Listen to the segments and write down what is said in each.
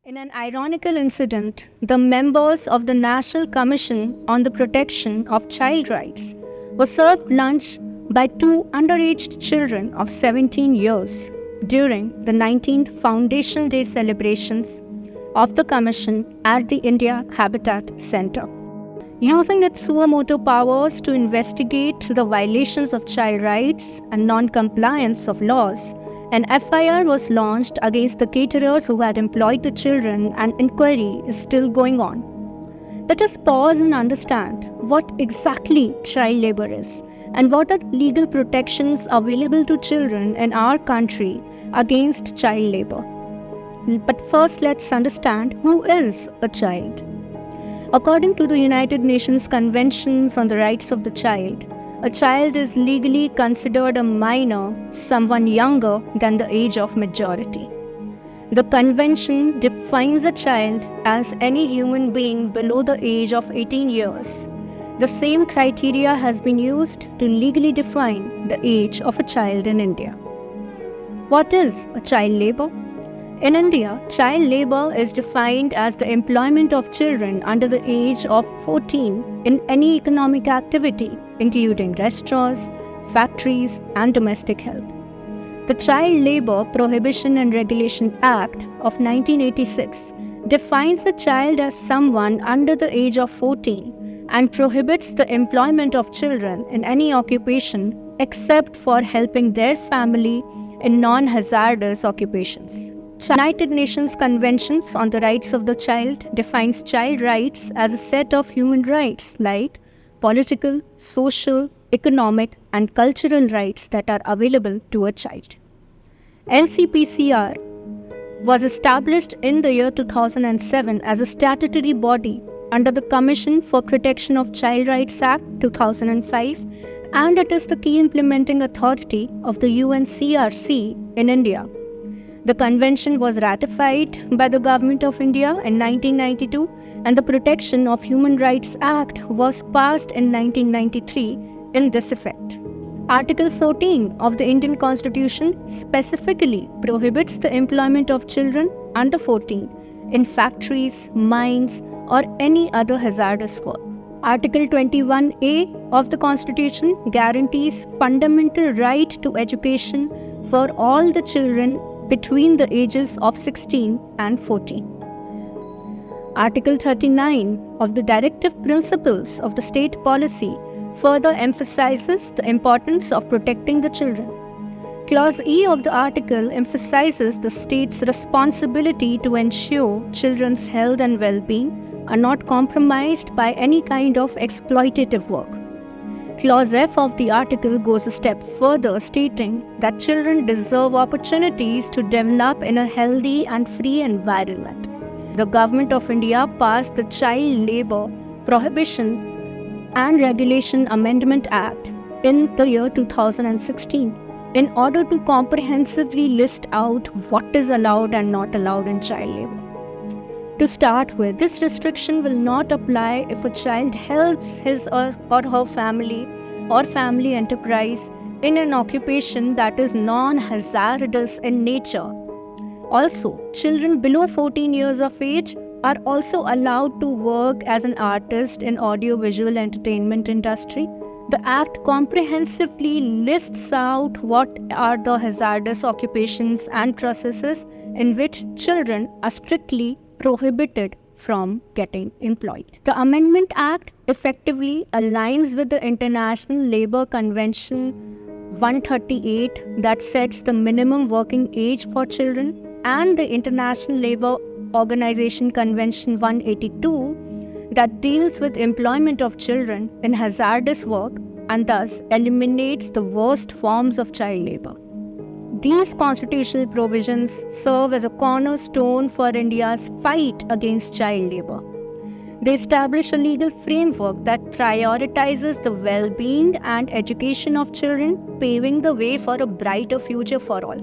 In an ironical incident, the members of the National Commission on the Protection of Child Rights were served lunch by two underage children of 17 years during the 19th Foundation Day celebrations of the Commission at the India Habitat Center. Using its suo motu powers to investigate the violations of child rights and non-compliance of laws, an FIR was launched against the caterers who had employed the children, and inquiry is still going on. Let us pause and understand what exactly child labor is and what are legal protections available to children in our country against child labor. But first, let's understand who is a child. According to the United Nations Conventions on the Rights of the Child, a child is legally considered a minor, someone younger than the age of majority. The convention defines a child as any human being below the age of 18 years. The same criteria has been used to legally define the age of a child in India. What is a child labor? In India, child labor is defined as the employment of children under the age of 14 in any economic activity, including restaurants, factories, and domestic help. The Child Labor Prohibition and Regulation Act of 1986 defines a child as someone under the age of 14 and prohibits the employment of children in any occupation except for helping their family in non-hazardous occupations. United Nations Conventions on the Rights of the Child defines child rights as a set of human rights like political, social, economic, and cultural rights that are available to a child. NCPCR was established in the year 2007 as a statutory body under the Commission for Protection of Child Rights Act 2005, and it is the key implementing authority of the UNCRC in India. The convention was ratified by the Government of India in 1992, and the Protection of Human Rights Act was passed in 1993 in this effect. Article 14 of the Indian Constitution specifically prohibits the employment of children under 14 in factories, mines, or any other hazardous work. Article 21A of the Constitution guarantees fundamental right to education for all the children between the ages of 16 and 14. Article 39 of the Directive Principles of the State Policy further emphasizes the importance of protecting the children. Clause E of the article emphasizes the state's responsibility to ensure children's health and well-being are not compromised by any kind of exploitative work. Clause F of the article goes a step further, stating that children deserve opportunities to develop in a healthy and free environment. The Government of India passed the Child Labor Prohibition and Regulation Amendment Act in the year 2016 in order to comprehensively list out what is allowed and not allowed in child labor. To start with, this restriction will not apply if a child helps his or her family or family enterprise in an occupation that is non-hazardous in nature. Also, children below 14 years of age are also allowed to work as an artist in audio-visual entertainment industry. The Act comprehensively lists out what are the hazardous occupations and processes in which children are strictly prohibited from getting employed. The Amendment Act effectively aligns with the International Labour Convention 138 that sets the minimum working age for children, and the International Labour Organization Convention 182 that deals with employment of children in hazardous work and thus eliminates the worst forms of child labour. These constitutional provisions serve as a cornerstone for India's fight against child labor. They establish a legal framework that prioritizes the well-being and education of children, paving the way for a brighter future for all.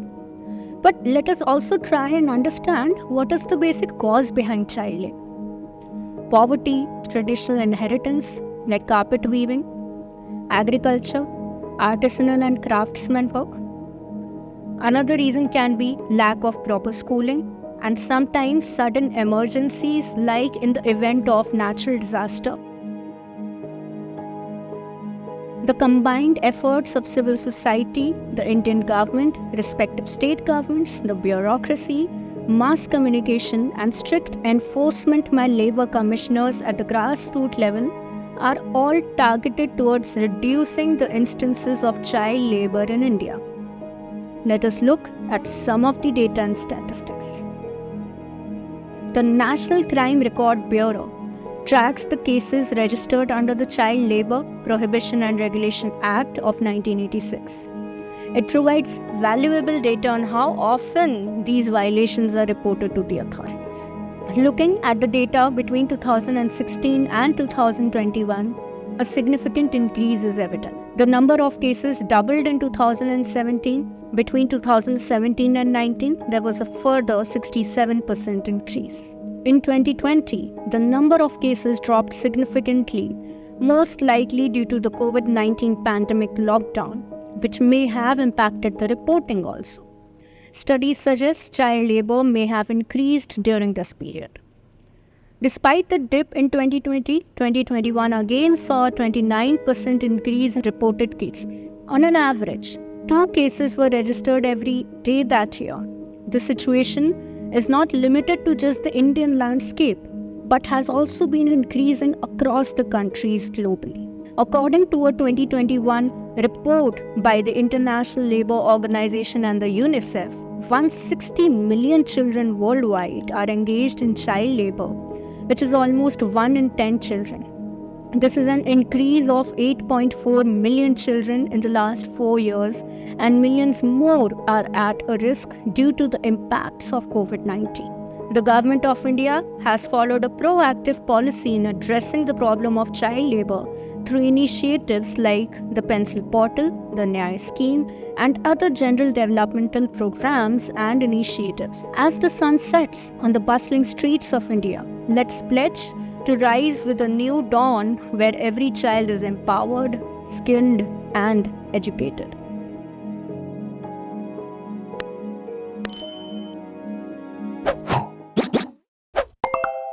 But let us also try and understand what is the basic cause behind child labor. Poverty, traditional inheritance like carpet weaving, agriculture, artisanal and craftsman work. Another reason can be lack of proper schooling, and sometimes sudden emergencies like in the event of natural disaster. The combined efforts of civil society, the Indian government, respective state governments, the bureaucracy, mass communication and strict enforcement by labor commissioners at the grassroots level are all targeted towards reducing the instances of child labor in India. Let us look at some of the data and statistics. The National Crime Record Bureau tracks the cases registered under the Child Labor Prohibition and Regulation Act of 1986. It provides valuable data on how often these violations are reported to the authorities. Looking at the data between 2016 and 2021, a significant increase is evident. The number of cases doubled in 2017. Between 2017 and 19, there was a further 67% increase. In 2020, the number of cases dropped significantly, most likely due to the COVID-19 pandemic lockdown, which may have impacted the reporting also. Studies suggest child labor may have increased during this period. Despite the dip in 2020, 2021 again saw a 29% increase in reported cases. On an average, 2 cases were registered every day that year. The situation is not limited to just the Indian landscape, but has also been increasing across the countries globally. According to a 2021 report by the International Labour Organization and the UNICEF, 160 million children worldwide are engaged in child labor, which is almost 1 in 10 children. This is an increase of 8.4 million children in the last 4 years, and millions more are at a risk due to the impacts of COVID-19. The Government of India has followed a proactive policy in addressing the problem of child labor through initiatives like the Pencil Portal, the Nyaya Scheme, and other general developmental programs and initiatives. As the sun sets on the bustling streets of India, let's pledge to rise with a new dawn where every child is empowered, skilled, and educated.